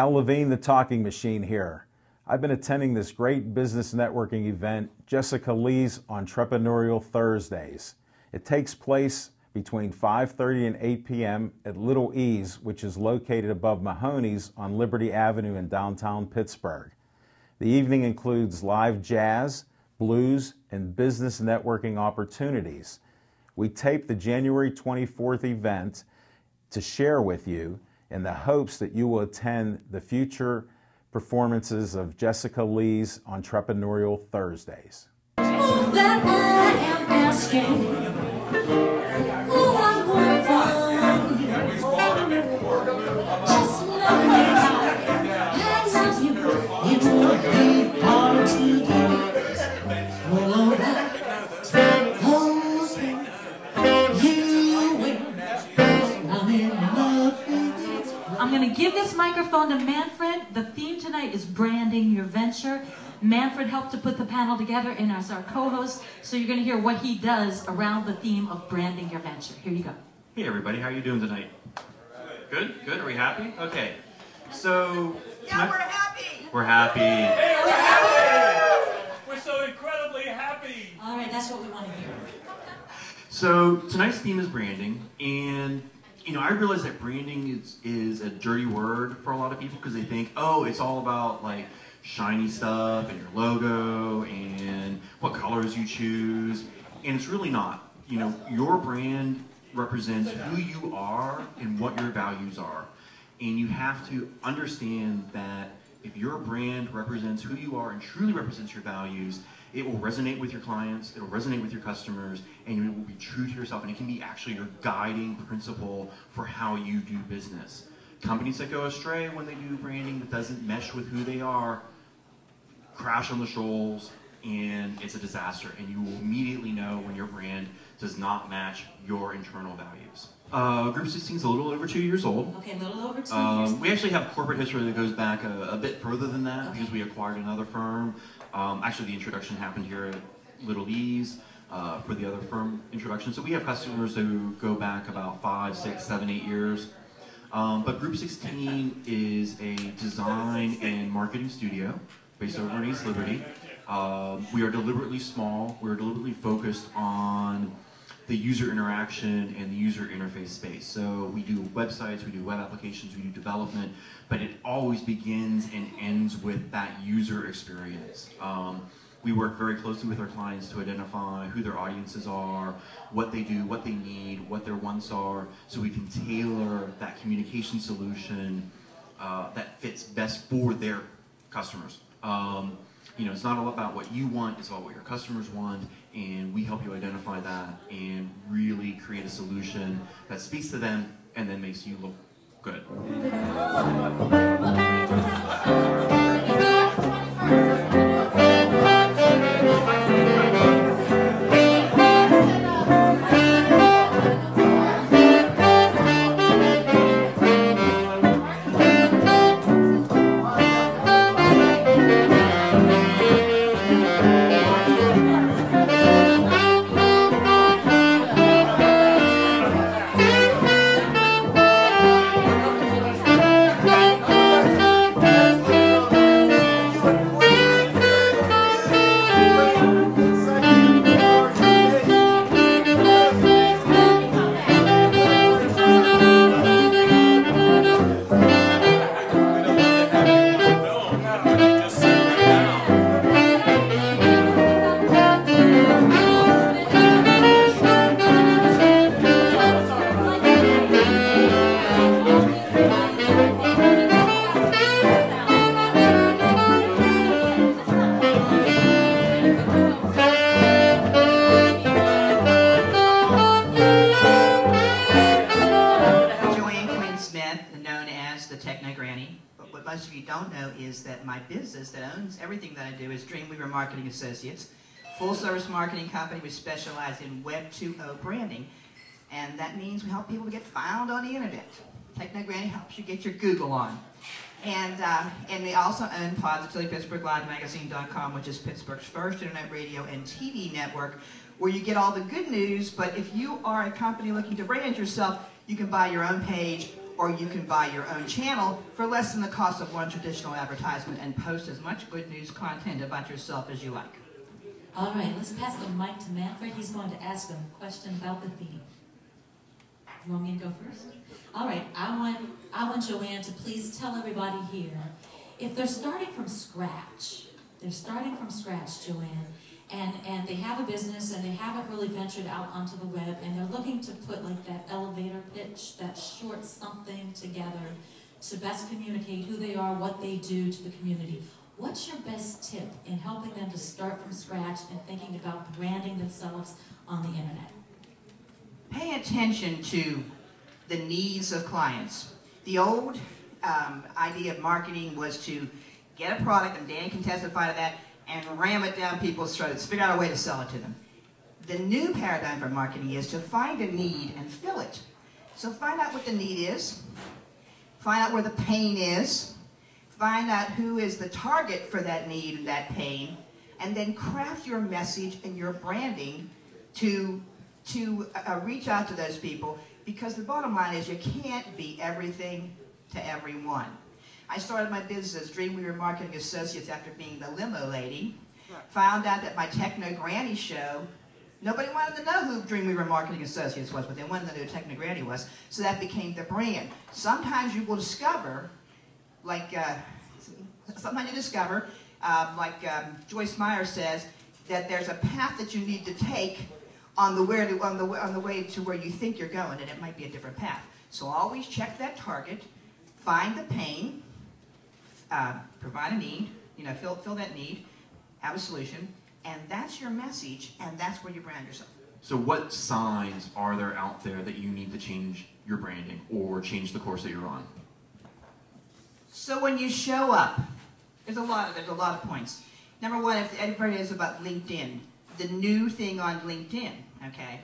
Al Levine, the Talking Machine here. I've been attending this great business networking event, Jessica Lee's Entrepreneurial Thursdays. It takes place between 5:30 and 8 p.m. at Little E's, which is located above Mahoney's on Liberty Avenue in downtown Pittsburgh. The evening includes live jazz, blues, and business networking opportunities. We taped the January 24th event to share with you in the hopes that you will attend the future performances of Jessica Lee's Entrepreneurial Thursdays. That I am asking, who I'm going from. Just love me, I love you. It won't be hard to do. All that hoping you will. I'm in love with you. I'm going to give this microphone to Manfred. The theme tonight is branding your venture. Manfred helped to put the panel together and as our co-host, so you're going to hear what he does around the theme of branding your venture. Here you go. Hey everybody, how are you doing tonight? Good? Good? Are we happy? Okay. So... Yeah, we're happy! We're happy. Hey, we're happy! We're so incredibly happy! All right, that's what we want to hear. So tonight's theme is branding, and you know, I realize that branding is a dirty word for a lot of people because they think, oh, it's all about like shiny stuff and your logo and what colors you choose, and it's really not. You know, your brand represents who you are and what your values are, and you have to understand that if your brand represents who you are and truly represents your values, it will resonate with your clients, it will resonate with your customers, and it will be true to yourself, and it can be actually your guiding principle for how you do business. Companies that go astray when they do branding that doesn't mesh with who they are crash on the shoals, and it's a disaster, and you will immediately know when your brand does not match your internal values. Group 16 is a little over 2 years old. Okay, a little over 2 years. We actually have corporate history that goes back a bit further than that, Okay. because we acquired another firm. Actually, the introduction happened here at Little E's for the other firm introduction. So we have customers who go back about 5, 6, 7, 8 years. But Group 16 is a design and marketing studio based over in East Liberty. We are deliberately small. We're deliberately focused on the user interaction and the user interface space. So we do websites, we do web applications, we do development, but it always begins and ends with that user experience. We work very closely with our clients to identify who their audiences are, what they do, what they need, what their wants are, so we can tailor that communication solution that fits best for their customers. You know, it's not all about what you want, it's about what your customers want, and we help you identify that and really create a solution that speaks to them and then makes you look good. most of you don't know is that my business that owns everything that I do is Dreamweaver Marketing Associates, full-service marketing company. We specialize in Web 2.0 branding, and that means we help people to get found on the internet. Technogranny helps you get your Google on. And we also own Positively Pittsburgh Live Magazine.com, which is Pittsburgh's first internet radio and TV network, where you get all the good news. But if you are a company looking to brand yourself, you can buy your own page or you can buy your own channel for less than the cost of one traditional advertisement and post as much good news content about yourself as you like. All right, let's pass the mic to Manfred. He's going to ask a question about the theme. You want me to go first? All right, I want Joanne to please tell everybody here, if they're starting from scratch, Joanne, and they have a business and they haven't really ventured out onto the web and they're looking to put like that elevator pitch, that short something together to best communicate who they are, what they do to the community. What's your best tip in helping them to start from scratch and thinking about branding themselves on the internet? Pay attention to the needs of clients. The old idea of marketing was to get a product, and Dan can testify to that, and ram it down people's throats, figure out a way to sell it to them. The new paradigm for marketing is to find a need and fill it. So find out what the need is, find out where the pain is, find out who is the target for that need and that pain, and then craft your message and your branding to reach out to those people, because the bottom line is you can't be everything to everyone. I started my business as Dreamweaver Marketing Associates after being the limo lady. Found out that my Techno Granny show, nobody wanted to know who Dreamweaver Marketing Associates was, but they wanted to know who Techno Granny was. So that became the brand. Sometimes you will discover, Joyce Meyer says, that there's a path that you need to take on the way to where you think you're going, and it might be a different path. So always check that target, find the pain, provide a need, fill that need, have a solution, and that's your message, and that's where you brand yourself. So what signs are there out there that you need to change your branding or change the course that you're on? So when you show up, there's a lot of points. Number one, if everybody knows about LinkedIn, the new thing on LinkedIn, okay?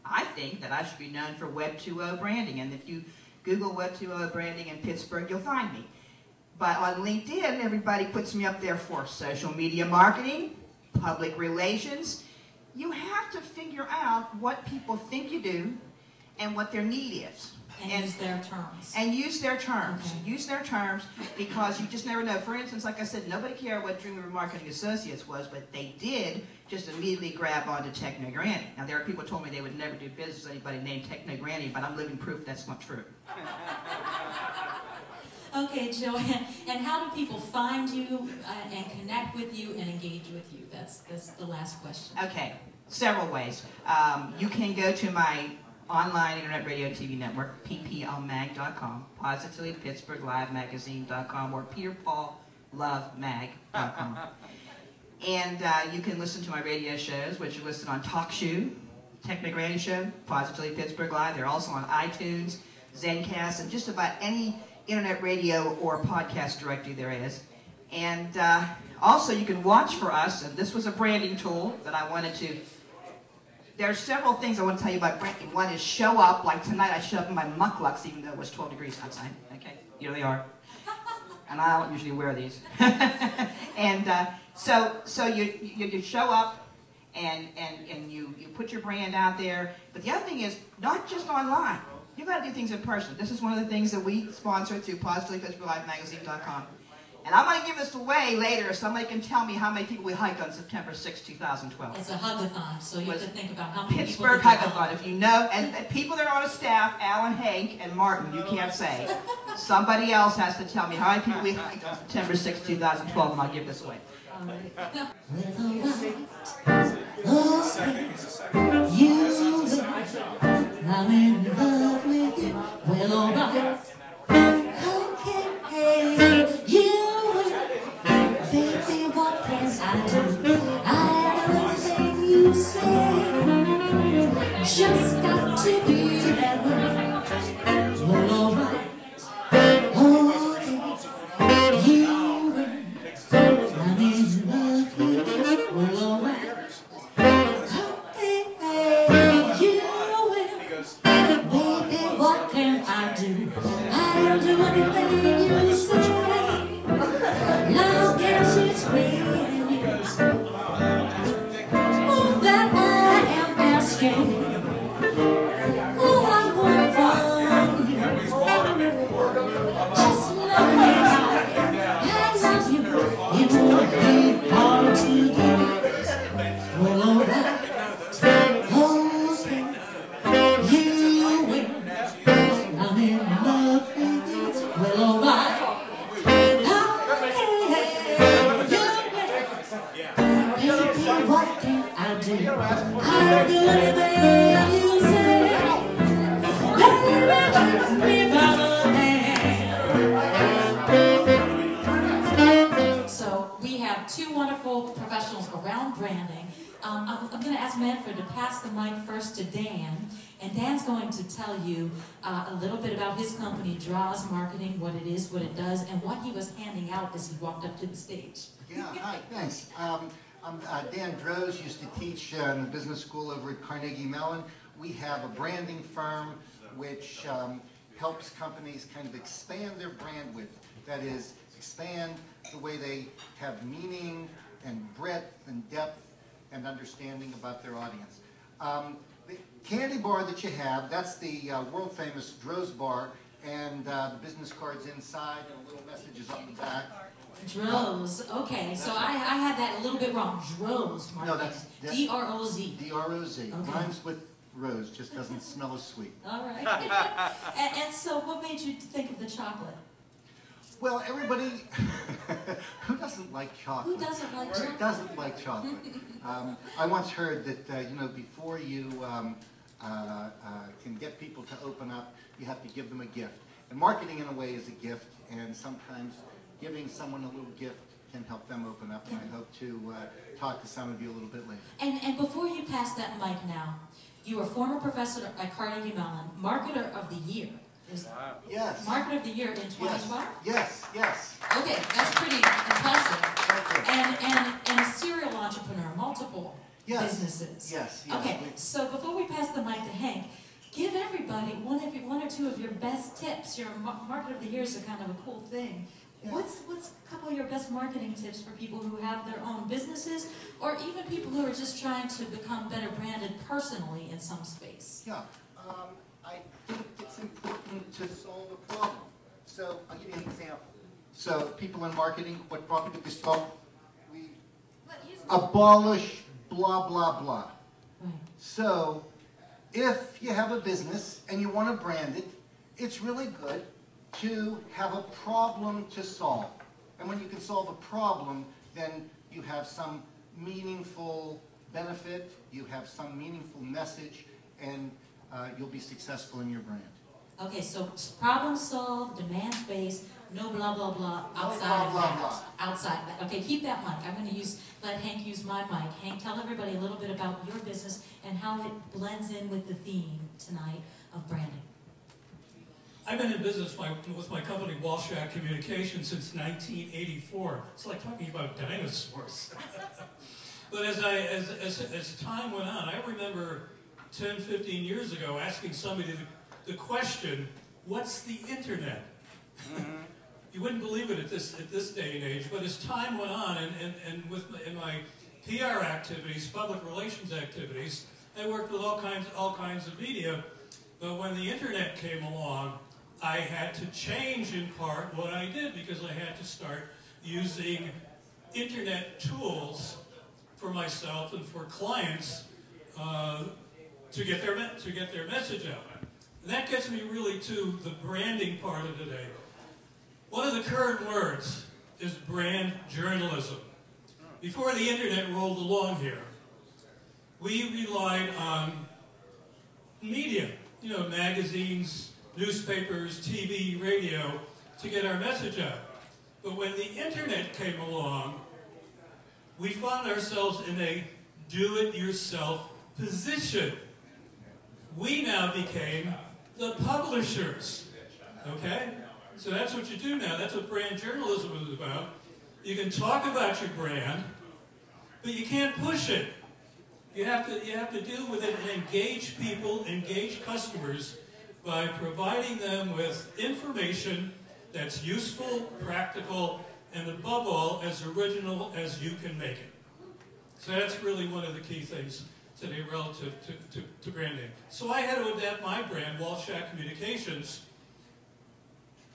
I think that I should be known for Web 2.0 branding, and if you Google Web 2.0 branding in Pittsburgh, you'll find me. But on LinkedIn, everybody puts me up there for social media marketing, public relations. You have to figure out what people think you do and what their need is. And use their terms. And use their terms. Okay. Use their terms, because you just never know. For instance, like I said, nobody cared what Dreamweaver Marketing Associates was, but they did just immediately grab onto Techno Granny. Now, there are people who told me they would never do business with anybody named Techno Granny, but I'm living proof that's not true. Okay, Joanne, and how do people find you and connect with you and engage with you? That's the last question. Okay, several ways. You can go to my online internet radio and TV network, pplmag.com, Positively Pittsburgh Live Magazine.com, or PeterPaulLoveMag.com. And you can listen to my radio shows, which are listed on TalkShoe, Techno Granny Show, Positively Pittsburgh Live. They're also on iTunes, Zencast, and just about any internet radio or podcast directory there is. And also you can watch for us, and this was a branding tool that I wanted to. There are several things I want to tell you about branding. One is show up. Like tonight, I showed up in my mucklucks, even though it was 12 degrees outside. Okay, here they are. And I don't usually wear these. And so you show up and you put your brand out there. But the other thing is not just online. You've got to do things in person. This is one of the things that we sponsor through PositivelyPittsburghLiveMagazine.com. And I'm going to give this away later if somebody can tell me how many people we hiked on September 6, 2012. It's a hug-a-thon, so you have to think about how many Pittsburgh people Hug-a-thon, if you know, and people that are on a staff, Alan, Hank, and Martin, you can't say. Somebody else has to tell me how many people we hiked on September 6, 2012, and I'll give this away. I'm in love with you. Well, alright. Okay, you baby, what can I do? I know everything you say. Just got to be that way. Well, alright. Okay, you I'm in love with you. Well, alright. Okay, you baby, what can I do? Oh my, baby, what can I do? I'll do anything you say. Baby, kiss me by the hand. So we have two wonderful professionals around branding. I'm going to ask Manfred to pass the mic first to Dan, and Dan's going to tell you a little bit about his company, Draws Marketing, what it is, what it does, and what he was handing out as he walked up to the stage. Yeah, hi, thanks. I'm Dan Droz, used to teach in the business school over at Carnegie Mellon. We have a branding firm which helps companies kind of expand their brand width. That is, expand the way they have meaning and breadth and depth and understanding about their audience. The candy bar that you have, that's the world famous Droz bar, and the business card's inside and a little message is on the back. Droz, okay, so I had that a little bit wrong. Droz Marketing. No, that's D-R-O-Z. D-R-O-Z. Okay. Rhymes with rose, just doesn't smell as sweet. All right. and so what made you think of the chocolate? Well, everybody, who doesn't like chocolate? Who doesn't like chocolate? Who doesn't like chocolate? I once heard that, you know, before you can get people to open up, you have to give them a gift. And marketing, in a way, is a gift, and sometimes giving someone a little gift can help them open up, and I hope to talk to some of you a little bit later. And before you pass that mic now, you are former professor at Carnegie Mellon, Marketer of the Year. Yes. Marketer of the Year in 2012? Yes, yes. Okay, that's pretty impressive. Thank you. And a serial entrepreneur, multiple businesses. Yes, yes. Okay, so before we pass the mic to Hank, give everybody one or two of your best tips. Your Marketer of the Year is a kind of a cool thing. Yeah. What's a couple of your best marketing tips for people who have their own businesses, or even people who are just trying to become better branded personally in some space? Yeah. I think it's important to solve a problem. So I'll give you an example. So people in marketing, what problem do we solve? We abolish blah, blah, blah. Right. So if you have a business and you want to brand it, it's really good to have a problem to solve. And when you can solve a problem, then you have some meaningful benefit, you have some meaningful message, and you'll be successful in your brand. Okay, so problem solved, demand based, no blah blah blah outside blah, of blah, that. blah. Outside of that. Okay, keep that mic. I'm going to let Hank use my mic. Hank, tell everybody a little bit about your business and how it blends in with the theme tonight of branding. I've been in business with my company, Walshack Communications, since 1984. It's like talking about dinosaurs. But as time went on, I remember 10, 15 years ago asking somebody the question, what's the internet? You wouldn't believe it at this day and age, but as time went on, and in my PR activities, public relations activities, I worked with all kinds of media. But when the internet came along, I had to change in part what I did, because I had to start using internet tools for myself and for clients to get their message out. And that gets me really to the branding part of today. One of the current words is brand journalism. Before the internet rolled along here, we relied on media, you know, magazines, newspapers, TV, radio, to get our message out. But when the internet came along, we found ourselves in a do-it-yourself position. We now became the publishers, okay? So that's what you do now. That's what brand journalism is about. You can talk about your brand, but you can't push it. You have to deal with it and engage people, engage customers by providing them with information that's useful, practical, and above all, as original as you can make it. So that's really one of the key things today relative to branding. So I had to adapt my brand, Walshack Communications,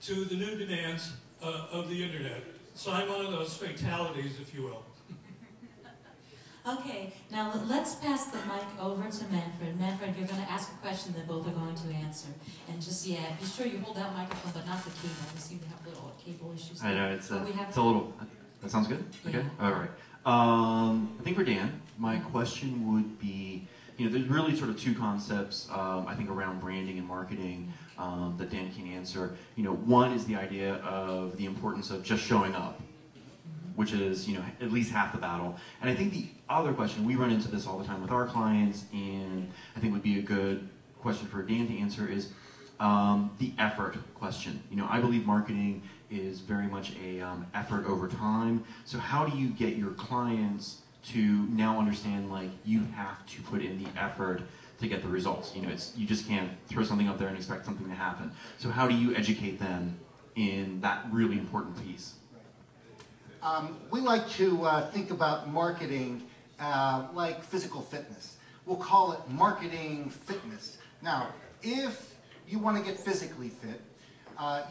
to the new demands of the internet. So I'm one of those fatalities, if you will. Okay, now let's pass the mic over to Manfred. Manfred, you're going to ask a question that both are going to answer. And just, yeah, be sure you hold that microphone, but not the cable. We seem to have little cable issues there. I know, it's a little, that sounds good? Okay, all right. I think for Dan, my question would be, there's really sort of two concepts, I think, around branding and marketing that Dan can answer. One is the idea of the importance of just showing up, which is, at least half the battle. And I think the other question, we run into this all the time with our clients, and I think would be a good question for Dan to answer is the effort question. I believe marketing is very much a effort over time. So how do you get your clients to now understand, like, you have to put in the effort to get the results? You just can't throw something up there and expect something to happen. So how do you educate them in that really important piece? We like to think about marketing like physical fitness. We'll call it marketing fitness. Now, if you want to get physically fit,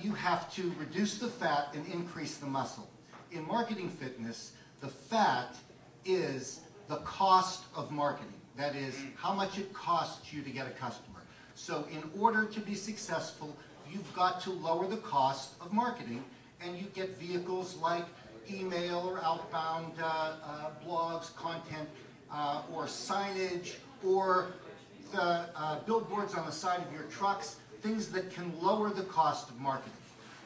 you have to reduce the fat and increase the muscle. In marketing fitness, the fat is the cost of marketing. That is, how much it costs you to get a customer. So in order to be successful, you've got to lower the cost of marketing, and you get vehicles like email or outbound blogs, content, or signage, or the billboards on the side of your trucks, things that can lower the cost of marketing.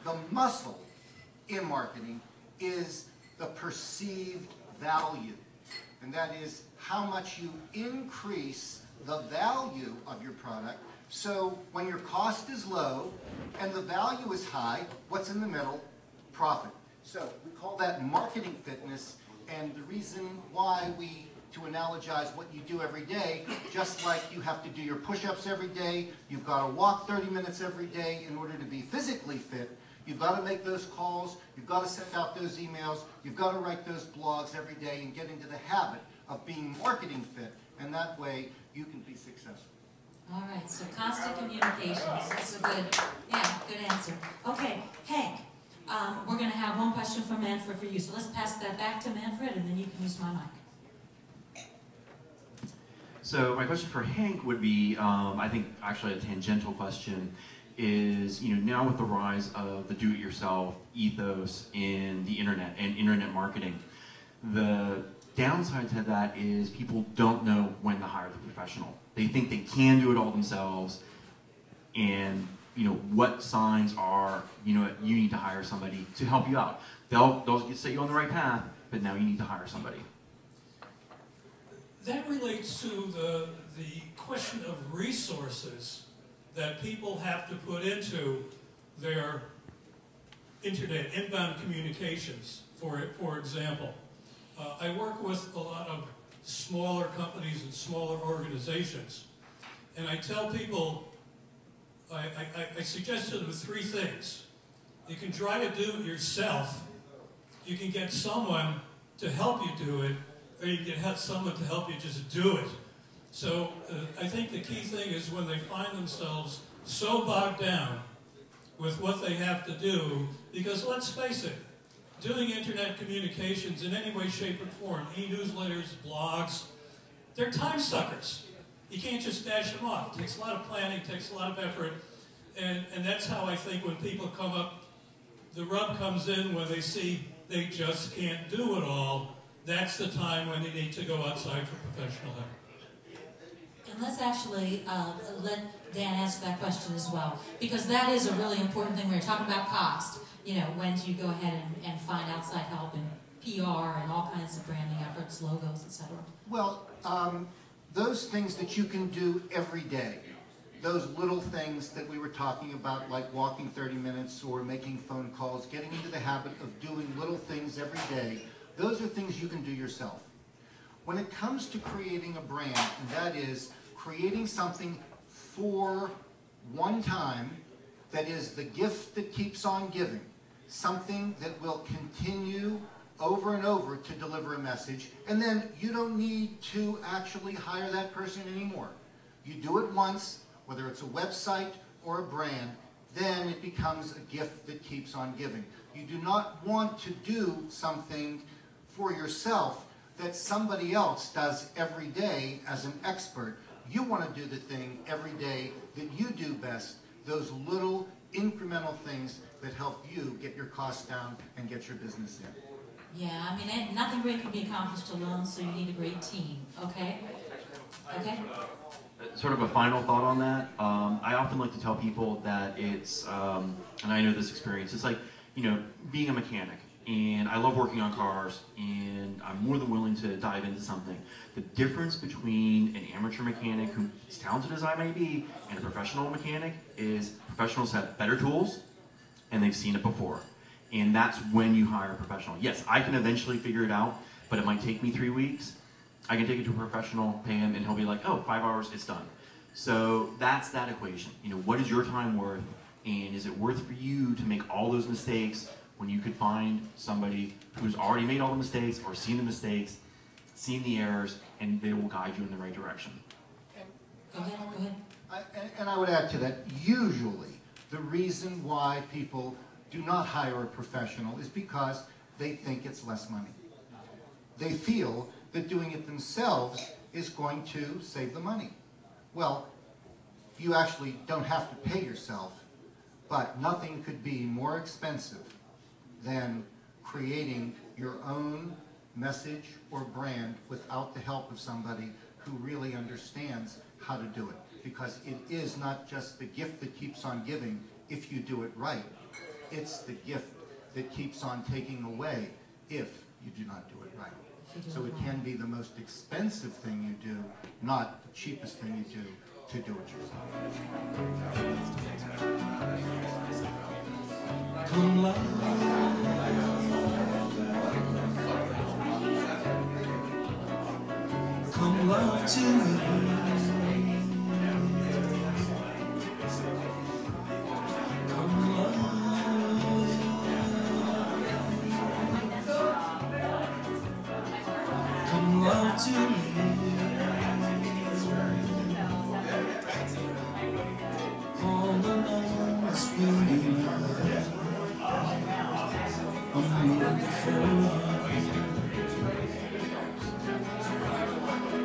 The muscle in marketing is the perceived value, and that is how much you increase the value of your product. So when your cost is low and the value is high, what's in the middle? Profit. So we call that marketing fitness, and the reason why to analogize what you do every day, just like you have to do your push-ups every day, you've got to walk 30 minutes every day in order to be physically fit, you've got to make those calls, you've got to send out those emails, you've got to write those blogs every day and get into the habit of being marketing fit, and that way you can be successful. All right, so constant communications. That's a good answer. Okay, Hank. We're going to have one question from Manfred for you. So let's pass that back to Manfred, and then you can use my mic. So my question for Hank would be, I think actually a tangential question, is now with the rise of the do-it-yourself ethos in the internet and internet marketing, the downside to that is people don't know when to hire the professional. They think they can do it all themselves, and what signs are, you need to hire somebody to help you out. They'll set you on the right path, but now you need to hire somebody. That relates to the question of resources that people have to put into their internet inbound communications, for example. I work with a lot of smaller companies and smaller organizations, and I tell people, I suggest to them three things. You can try to do it yourself, you can get someone to help you do it, or you can have someone to help you just do it. So I think the key thing is when they find themselves so bogged down with what they have to do, because let's face it, doing internet communications in any way, shape, or form, e-newsletters, blogs, they're time suckers. You can't just dash them off. It takes a lot of planning, it takes a lot of effort, and that's how I think when people come up, the rub comes in when they see they just can't do it all. That's the time when they need to go outside for professional help. And let's actually let Dan answer that question as well, because that is a really important thing. We were talking about cost. When do you go ahead and find outside help in PR and all kinds of branding efforts, logos, etc.? Well, those things that you can do every day, those little things that we were talking about, like walking 30 minutes or making phone calls, getting into the habit of doing little things every day, those are things you can do yourself. When it comes to creating a brand, and that is creating something for one time that is the gift that keeps on giving, something that will continue over and over to deliver a message, and then you don't need to actually hire that person anymore. You do it once, whether it's a website or a brand, then it becomes a gift that keeps on giving. You do not want to do something for yourself that somebody else does every day as an expert. You want to do the thing every day that you do best, those little incremental things that help you get your costs down and get your business in. Yeah, I mean, nothing great can be accomplished alone, so you need a great team, okay? Okay? Sort of a final thought on that. I often like to tell people that it's, and I know this experience, it's like, you know, being a mechanic. And I love working on cars, and I'm more than willing to dive into something. The difference between an amateur mechanic, who as talented as I may be, and a professional mechanic is professionals have better tools, and they've seen it before. And that's when you hire a professional. Yes, I can eventually figure it out, but it might take me 3 weeks. I can take it to a professional, pay him, and he'll be like, oh, 5 hours, it's done. So that's that equation. You know, what is your time worth, and is it worth for you to make all those mistakes when you could find somebody who's already made all the mistakes or seen the mistakes, seen the errors, and they will guide you in the right direction. Go ahead. And I would add to that, usually the reason why people do not hire a professional is because they think it's less money. They feel that doing it themselves is going to save the money. Well, you actually don't have to pay yourself, but nothing could be more expensive than creating your own message or brand without the help of somebody who really understands how to do it. Because it is not just the gift that keeps on giving if you do it right. It's the gift that keeps on taking away if you do not do it right. So it can be the most expensive thing you do, not the cheapest thing you do to do it yourself. Come love, come love to me. Come love, come love to me. All alone is waiting. I'm looking for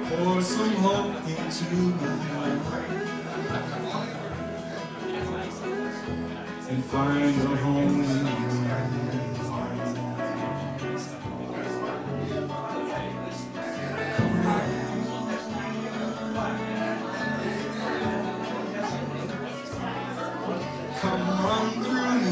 pour some hope into my life and find a home in you. Come run through me.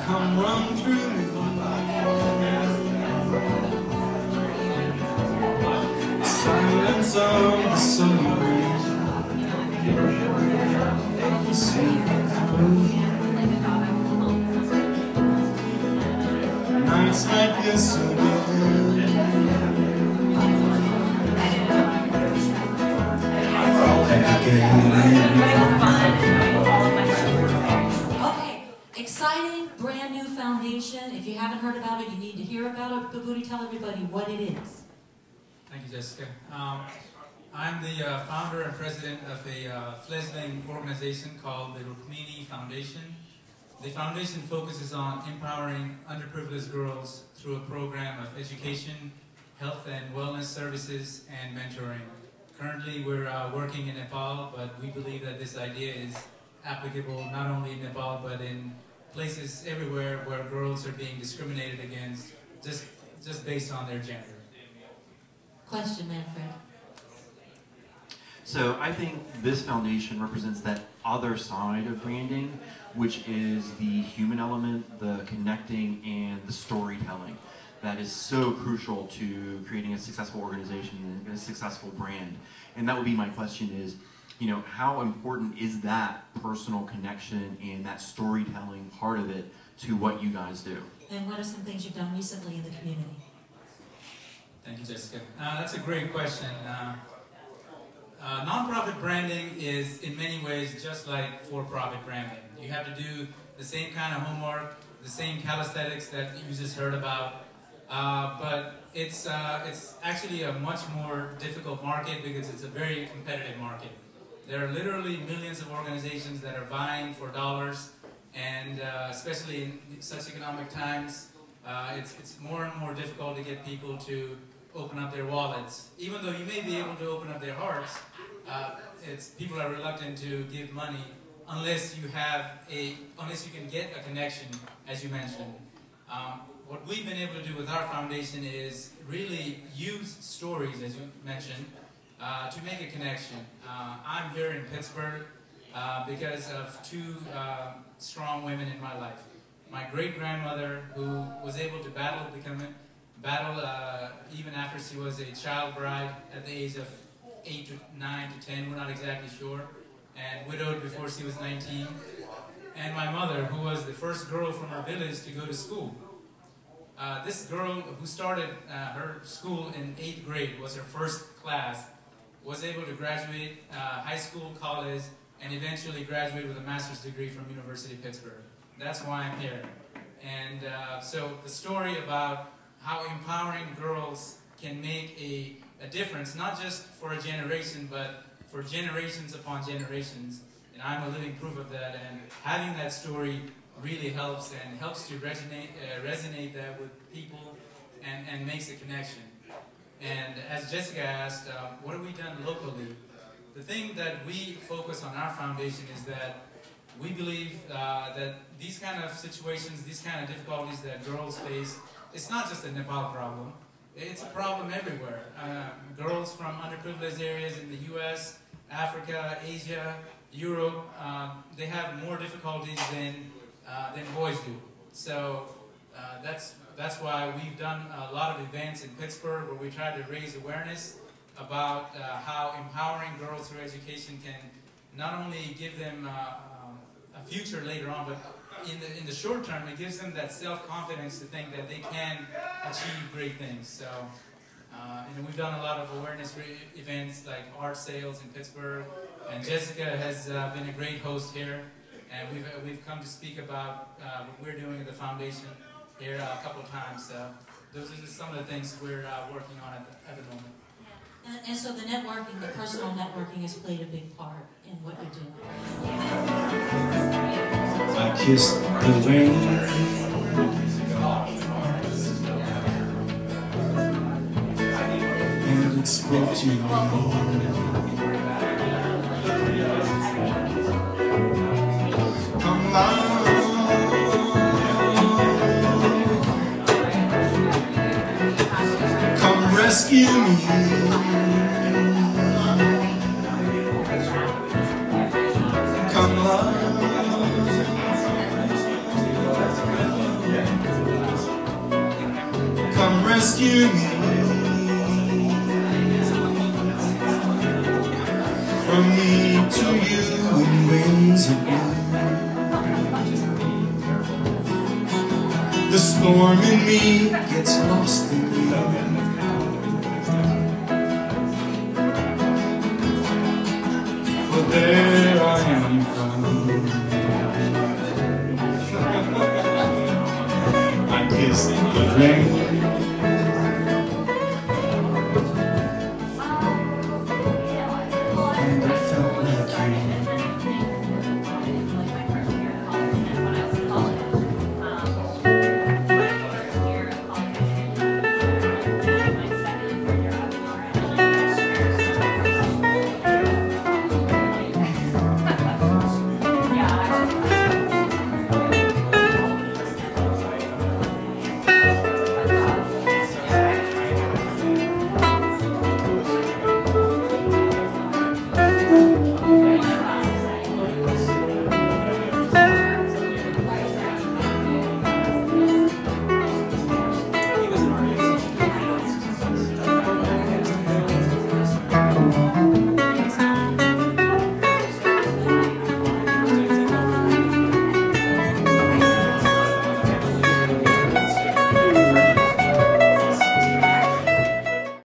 Come run through me. Silence of the summer nights like this again. Okay, exciting, brand new foundation. If you haven't heard about it, you need to hear about it. Vibhuti, tell everybody what it is. Thank you, Jessica. I'm the founder and president of a fledgling organization called the Rukmini Foundation. The foundation focuses on empowering underprivileged girls through a program of education, health and wellness services, and mentoring. Currently, we're working in Nepal, but we believe that this idea is applicable not only in Nepal, but in places everywhere where girls are being discriminated against just based on their gender. Question, Manfred. So I think this foundation represents that other side of branding, which is the human element, the connecting, and the storytelling that is so crucial to creating a successful organization and a successful brand. And that would be my question is, you know, how important is that personal connection and that storytelling part of it to what you guys do? And what are some things you've done recently in the community? Thank you, Jessica. That's a great question. Nonprofit branding is in many ways just like for-profit branding. You have to do the same kind of homework, the same calisthenics that you just heard about, but it's actually a much more difficult market because it's a very competitive market. There are literally millions of organizations that are vying for dollars, and especially in such economic times, it's more and more difficult to get people to open up their wallets. Even though you may be able to open up their hearts, people are reluctant to give money unless you can get a connection, as you mentioned. What we've been able to do with our foundation is really use stories, as you mentioned, to make a connection. I'm here in Pittsburgh because of two strong women in my life. My great-grandmother, who was able to battle even after she was a child bride at the age of 8 to 9 to 10, we're not exactly sure, and widowed before she was 19. And my mother, who was the first girl from her village to go to school. This girl who started her school in 8th grade, was her first class, was able to graduate high school, college, and eventually graduate with a master's degree from University of Pittsburgh. That's why I'm here. And so the story about how empowering girls can make a difference, not just for a generation, but for generations upon generations. And I'm a living proof of that. And having that story really helps, and helps to resonate that with people, and makes a connection. And as Jessica asked, what have we done locally? The thing that we focus on our foundation is that we believe that these kind of situations, these kind of difficulties that girls face, it's not just a Nepal problem. It's a problem everywhere. Girls from underprivileged areas in the U.S., Africa, Asia, Europe, they have more difficulties than boys do. So that's why we've done a lot of events in Pittsburgh where we try to raise awareness about how empowering girls through education can not only give them a future later on, but in the short term, it gives them that self-confidence to think that they can achieve great things. So, and we've done a lot of awareness events like art sales in Pittsburgh, and Jessica has been a great host here, and we've come to speak about what we're doing at the foundation here a couple of times. So those are just some of the things we're working on at the moment. And so the networking, the personal networking has played a big part in what you do. I kissed the rain, and it spoke to me. Come on, come rescue me. Come rescue me from me to you in winds of blue. The storm in me gets lost in